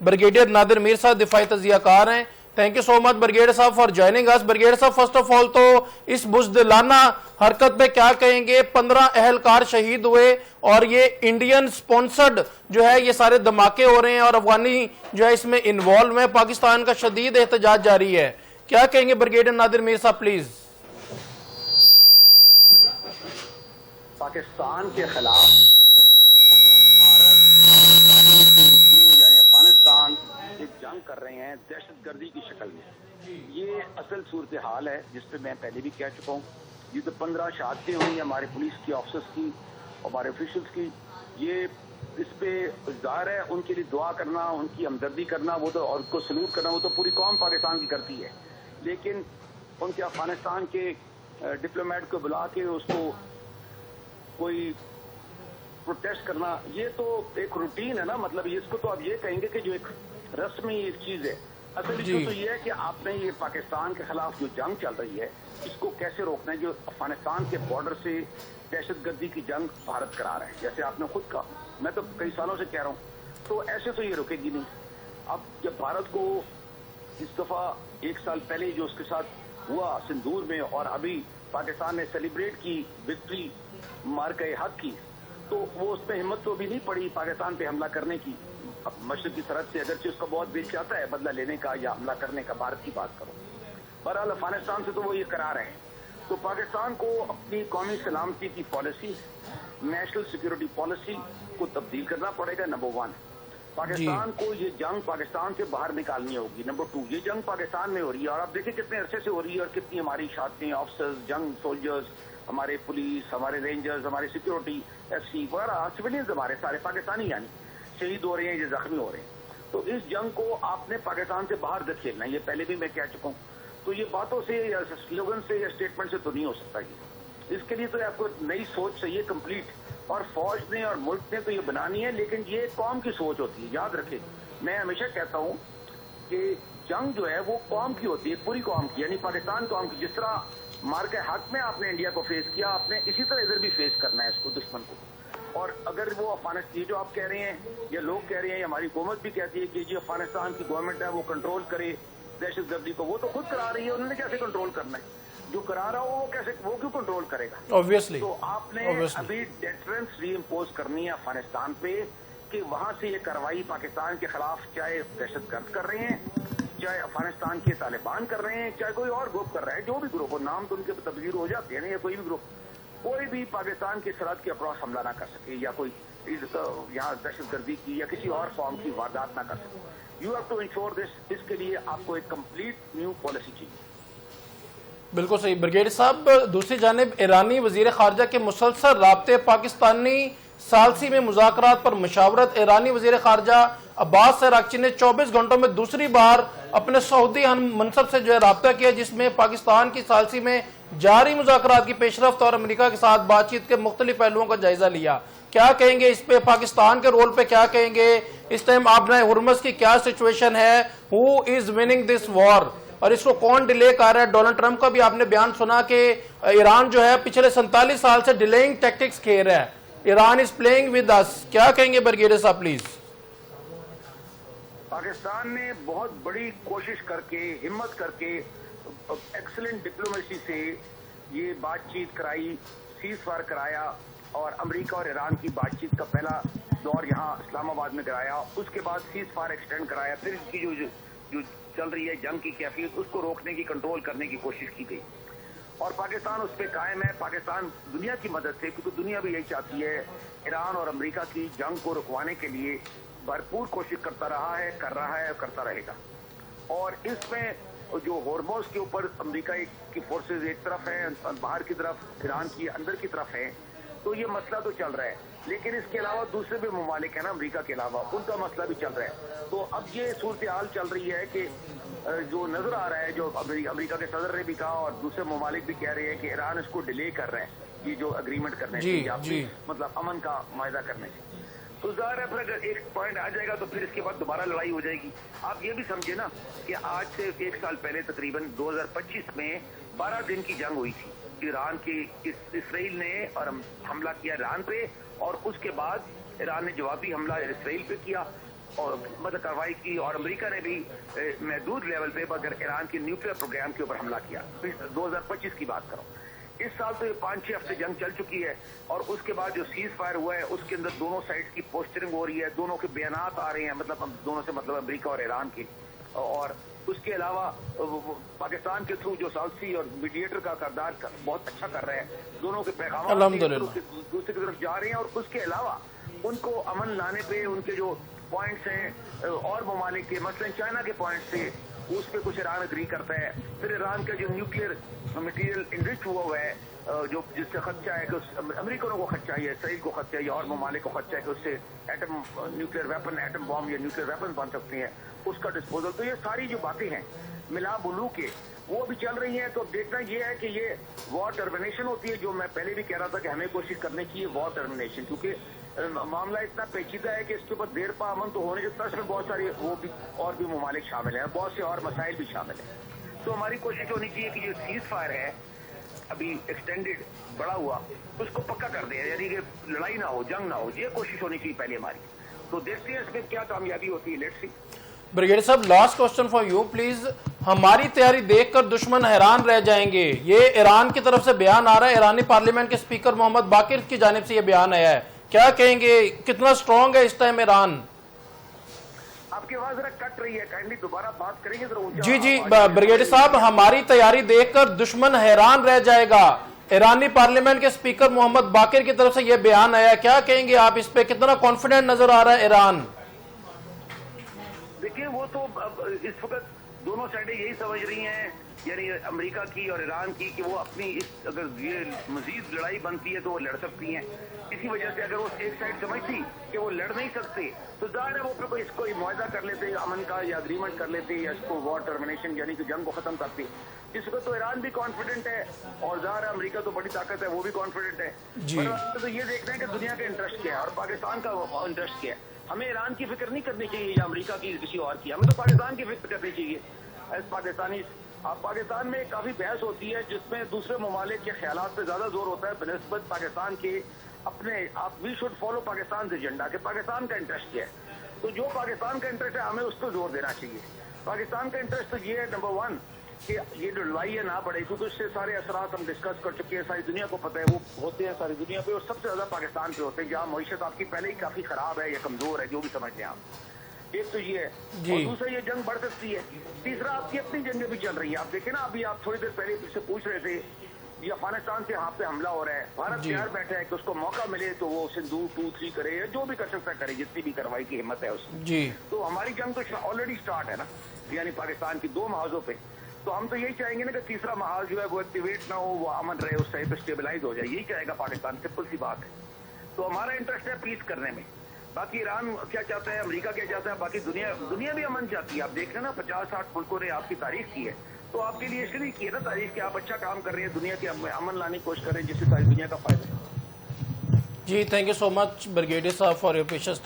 Brigadier Nadir Mir साहब दिफाई तजियाकार हैं। Thank you so much brigadier साहब फॉर ज्वाइनिंग अस। ब्रिगेडियर साहब, फर्स्ट ऑफ ऑल तो इस बुज़दिलाना हरकत पे क्या कहेंगे? 15 अहलकार शहीद हुए और ये इंडियन स्पॉन्सर्ड जो है ये सारे धमाके हो रहे हैं और अफगानी जो है इसमें इन्वॉल्व है। पाकिस्तान का शदीद एहतजाज जारी है, क्या कहेंगे ब्रिगेडियर नादिर मीर साहब प्लीज? पाकिस्तान के खिलाफ यानी अफगानिस्तान एक जंग कर रहे हैं दहशतगर्दी की शक्ल में। ये असल सूरत हाल है जिस पे मैं पहले भी कह चुका हूँ। ये तो 15 शहादतें हुई हमारे पुलिस की ऑफिसर्स की, हमारे ऑफिशियल्स की। ये इस पे ज़ाहिर है उनके लिए दुआ करना, उनकी हमदर्दी करना, वो तो और उनको सलूट करना वो तो पूरी कौम पाकिस्तान की करती है। लेकिन उनके अफगानिस्तान के डिप्लोमेट को बुला के उसको कोई प्रोटेस्ट करना, ये तो एक रूटीन है ना। मतलब इसको तो आप ये कहेंगे कि जो एक रस्मी एक चीज है। असल इशू तो ये है कि आपने ये पाकिस्तान के खिलाफ जो जंग चल रही है इसको कैसे रोकना है। जो अफगानिस्तान के बॉर्डर से दहशतगर्दी की जंग भारत करा रहा है, जैसे आपने खुद कहा, मैं तो कई सालों से कह रहा हूँ, तो ऐसे तो ये रुकेगी नहीं। अब जब भारत को इस दफा 1 साल पहले जो उसके साथ हुआ सिंदूर में और अभी पाकिस्तान ने सेलिब्रेट की विक्ट्री मार के हक की, तो वो उस पर हिम्मत तो अभी नहीं पड़ी पाकिस्तान पे हमला करने की। अब मशरक़ की सरहद से अगरचे उसका बहुत दिल चाहता है बदला लेने का या हमला करने का, भारत की बात करो, बहरहाल अफगानिस्तान से तो वो ये करा रहे हैं। तो पाकिस्तान को अपनी कौमी सलामती की पॉलिसी, नेशनल सिक्योरिटी पॉलिसी को तब्दील करना पड़ेगा। नंबर 1, पाकिस्तान को ये जंग पाकिस्तान से बाहर निकालनी होगी। नंबर 2, ये जंग पाकिस्तान में हो रही है और आप देखिए कितने अरसे से हो रही है और कितनी हमारी शहादतें, ऑफिसर्स, जंग सोल्जर्स, हमारे पुलिस, हमारे रेंजर्स, हमारे सिक्योरिटी FC वगैरह सिविलियंस हमारे सारे पाकिस्तानी यानी शहीद हो रहे हैं, ये जख्मी हो रहे हैं। तो इस जंग को आपने पाकिस्तान से बाहर धकेलना है, ये पहले भी मैं कह चुका हूँ। तो ये बातों से या स्लोगन से या स्टेटमेंट से तो नहीं हो सकता। ये इसके लिए तो आपको नई सोच चाहिए कंप्लीट, और फौज ने और मुल्क ने तो ये बनानी है, लेकिन ये कौम की सोच होती है। याद रखें, मैं हमेशा कहता हूँ कि जंग जो है वो कौम की होती है, पूरी कौम की, यानी पाकिस्तान कौम की। जिस तरह मार के हक में आपने इंडिया को फेस किया, आपने इसी तरह इधर भी फेस करना है इसको, दुश्मन को। और अगर वो अफगानिस्तान, जो आप कह रहे हैं या लोग कह रहे हैं, हमारी हुकूमत भी कहती है कि जो अफगानिस्तान की गवर्नमेंट है वो कंट्रोल करे दहशतगर्दी को, वो तो खुद करा रही है, उन्होंने कैसे कंट्रोल करना है? जो करा रहा हो वो कैसे, वो क्यों कंट्रोल करेगा? ऑब्वियसली। तो आपने अभी डेटरेंस रीइंपोज करनी है अफगानिस्तान पे कि वहां से ये कार्रवाई पाकिस्तान के खिलाफ, चाहे दहशतगर्द कर रहे हैं, चाहे अफगानिस्तान के तालिबान कर रहे हैं, चाहे कोई और ग्रुप कर रहा है, जो भी ग्रुप हो, नाम तो उनके तब्दील हो जाते हैं ना, या कोई भी ग्रुप, कोई भी पाकिस्तान की सरहद के अक्रॉस हमला ना कर सके या कोई यहाँ दहशतगर्दी की या किसी और फॉर्म की वारदात ना कर सके। You have to ensure this. इसके लिए आपको एक कंप्लीट न्यू पॉलिसी चाहिए। बिल्कुल सही ब्रिगेडियर साहब। दूसरी जानिब ईरानी वजीर खारजा के मुसलसल राब्ते पाकिस्तानी सालसी में मुज़ाकरात पर मशावरत। ईरानी वजीर खारजा अब्बास अरागची ने 24 घंटों में दूसरी बार अपने सऊदी मनसब से जो है राब्ता किया, जिसमें पाकिस्तान की सालसी में जारी मुज़ाकरात की पेशरफ्त और अमेरिका के साथ बातचीत के मुख्तलिफ पहलुओं का जायजा लिया। क्या कहेंगे इस पे, पाकिस्तान के रोल पे क्या कहेंगे? इस टाइम आपने हुर्मुज़ की क्या सिचुएशन है? Who is winning this war और इसको कौन डिले कर रहा है? डोनाल्ड ट्रंप का भी आपने बयान सुना कि ईरान जो है पिछले 47 साल से डिलेइंग टैक्टिक्स खेल रहा है, Iran is playing with us. क्या कहेंगे ब्रिगेडियर साहब प्लीज? पाकिस्तान ने बहुत बड़ी कोशिश करके, हिम्मत करके, एक्सीलेंट डिप्लोमेसी से ये बातचीत कराई, सीज फायर कराया और अमेरिका और ईरान की बातचीत का पहला दौर यहाँ इस्लामाबाद में कराया। उसके बाद सीज फायर एक्सटेंड कराया, फिर इसकी जो चल रही है जंग की कैफियत, उसको रोकने की, कंट्रोल करने की कोशिश की गई और पाकिस्तान उस पर कायम है। पाकिस्तान दुनिया की मदद से, क्योंकि दुनिया भी यही चाहती है, ईरान और अमेरिका की जंग को रुकवाने के लिए भरपूर कोशिश करता रहा है, कर रहा है और करता रहेगा। और इसमें जो होर्मुज़ के ऊपर अमेरिका की फोर्सेज एक तरफ है और बाहर की तरफ ईरान की अंदर की तरफ है, तो ये मसला तो चल रहा है। लेकिन इसके अलावा दूसरे भी ममालिक है ना अमेरिका के अलावा, उनका मसला भी चल रहा है। तो अब ये सूरत हाल चल रही है कि जो नजर आ रहा है, जो अमेरिका के सदर ने भी कहा और दूसरे ममालिक भी कह रहे हैं कि ईरान इसको डिले कर रहे हैं, ये जो अग्रीमेंट करने से, मतलब अमन का मायदा करने से। तो ज़ाहिर है फिर अगर एक पॉइंट आ जाएगा तो फिर इसके बाद दोबारा लड़ाई हो जाएगी। आप ये भी समझे ना कि आज से 1 साल पहले तकरीबन 2025 में 12 दिन की जंग हुई थी। ईरान की इसराइल ने और हमला किया ईरान पे और उसके बाद ईरान ने जवाबी हमला इसराइल पे किया। और मतलब कार्रवाई की, और अमेरिका ने भी महदूद लेवल पे मगर ईरान के न्यूक्लियर प्रोग्राम के ऊपर हमला किया। 2025 की बात करो, इस साल तो ये 5-6 हफ्ते जंग चल चुकी है, और उसके बाद जो सीज फायर हुआ है उसके अंदर दोनों साइड की पोस्टरिंग हो रही है, दोनों के बयानात आ रहे हैं, मतलब दोनों से मतलब अमेरिका और ईरान के। और उसके अलावा पाकिस्तान के थ्रू जो साउथी और मीडिएटर का किरदार बहुत अच्छा कर रहे हैं, दोनों के पैगाम दूसरी की तरफ जा रहे हैं। और उसके अलावा उनको अमन लाने पे उनके जो पॉइंट्स हैं और ममालिक के, मसलन चाइना के पॉइंट्स थे, उस पर कुछ ईरान एग्री करता है। फिर ईरान का जो न्यूक्लियर मटेरियल इनरिच हुआ है, जो जिससे खदशा है कि अमेरिकनों को खदशा है, इसराइल को खदशा है और ममालिक को खदशा है कि उससे atom nuclear weapon, atom bomb या न्यूक्लियर वेपन बन सकती हैं, उसका डिस्पोजल। तो ये सारी जो बातें हैं मिला बुलू के वो भी चल रही हैं। तो देखना ये है कि ये वॉर टर्मिनेशन होती है, जो मैं पहले भी कह रहा था कि हमें कोशिश करनी चाहिए वॉर टर्मिनेशन, क्योंकि मामला इतना पेचीदा है कि इसके ऊपर देर पा अमन तो होने के तर्ज में बहुत सारी वो भी और भी ममालिक शामिल हैं, बहुत से और मसाइल भी शामिल हैं। तो हमारी कोशिश होनी चाहिए कि जो सीज फायर है अभी एक्सटेंडेड बढ़ा हुआ, उसको पक्का कर दे, यानी कि लड़ाई ना हो, जंग ना हो, ये कोशिश होनी चाहिए पहले हमारी। तो देखते हैं इसमें क्या कामयाबी होती है, लेट्स सी। ब्रिगेडियर साहब, last question for you please. हमारी तैयारी देखकर दुश्मन हैरान रह जाएंगे, ये ईरान की तरफ से बयान आ रहा है, ईरानी पार्लियामेंट के स्पीकर मोहम्मद बाकिर की जानिब से ये बयान आया है, क्या कहेंगे, कितना स्ट्रांग है इस टाइम ईरान? आपकी आवाज जरा कट रही है, काइंडली दोबारा बात करेंगे जरा। जी ब्रिगेडियर साहब, हमारी तैयारी देखकर दुश्मन हैरान रह जाएगा, ईरानी पार्लियामेंट के स्पीकर मोहम्मद बाकिर की तरफ से यह बयान आया, क्या कहेंगे आप इस पे, कितना कॉन्फिडेंट नजर आ रहा है ईरान? देखिए वो तो इस वक्त दोनों साइडें यही समझ रही हैं, यानी अमेरिका की और ईरान की, कि वो अपनी इस अगर ये मजीद लड़ाई बनती है तो वो लड़ सकती हैं। इसी वजह से अगर वो एक साइड समझती कि वो लड़ नहीं सकते तो जाहिर है वो फिर इसको मुआहदा कर लेते, अमन का या अग्रीमेंट कर लेते, या इसको वॉर टर्मिनेशन यानी कि जंग को खत्म करते। इस वक्त तो ईरान भी कॉन्फिडेंट है और जाहिर है अमेरिका तो बड़ी ताकत है, वो भी कॉन्फिडेंट है। तो ये देखना है कि दुनिया का इंटरेस्ट क्या है और पाकिस्तान का इंटरेस्ट क्या है। हमें ईरान की फिक्र नहीं करनी चाहिए या अमेरिका की किसी और की, हमें तो पाकिस्तान की फिक्र करनी चाहिए एज पाकिस्तानी। अब पाकिस्तान में काफी बहस होती है जिसमें दूसरे ममालिक के ख्यालात पे ज्यादा जोर होता है बनिस्बत पाकिस्तान के अपने। आप we should follow Pakistan agenda के पाकिस्तान का इंटरेस्ट क्या है। तो जो पाकिस्तान का इंटरेस्ट है हमें उस पर जोर देना चाहिए। पाकिस्तान का इंटरेस्ट तो ये है नंबर 1 कि ये जो लड़ाई है ना बढ़े, क्योंकि उससे सारे असरात हम डिस्कस कर चुके हैं, सारी दुनिया को पता है, वो होते हैं सारी दुनिया पे और सबसे ज्यादा पाकिस्तान पे होते हैं, जहाँ मईशत आपकी पहले ही काफी खराब है या कमजोर है, जो भी समझ लें आप। एक तो ये है, और दूसरा ये जंग बढ़ सकती है। तीसरा आपकी अपनी जंगें भी चल रही है। आप देखें ना, अभी आप थोड़ी देर पहले से पूछ रहे थे ये अफगानिस्तान से यहाँ पे हमला हो रहा है, भारत तैयार बैठा है कि उसको मौका मिले तो वो सिंदूर 2-3 करे या जो भी कर सकता करे, जितनी भी कार्रवाई की हिम्मत है उसमें जी। तो हमारी जंग तो ऑलरेडी स्टार्ट है ना, यानी पाकिस्तान की 2 महाजों पे। तो हम तो यही चाहेंगे ना कि तीसरा महाज जो है वो एक्टिवेट ना हो, वो अमन रहे, उस साइड पे स्टेबलाइज हो जाए, यही चाहेगा पाकिस्तान, सिंपल सी बात है। तो हमारा इंटरेस्ट है पीस करने में। बाकी ईरान क्या चाहता है, अमेरिका क्या चाहता है, बाकी दुनिया भी अमन चाहती है। आप देख रहे हैं ना 50-60 मुल्कों ने आपकी तारीफ की है, तो आपके लिए इसलिए की है ना तारीफ कि आप अच्छा काम कर रहे हैं, दुनिया के अमन लाने की कोशिश कर रहे हैं जिससे सारी दुनिया का फायदा है। जी thank you so much brigadier साहब फॉर योर प्रेशियस टाइम।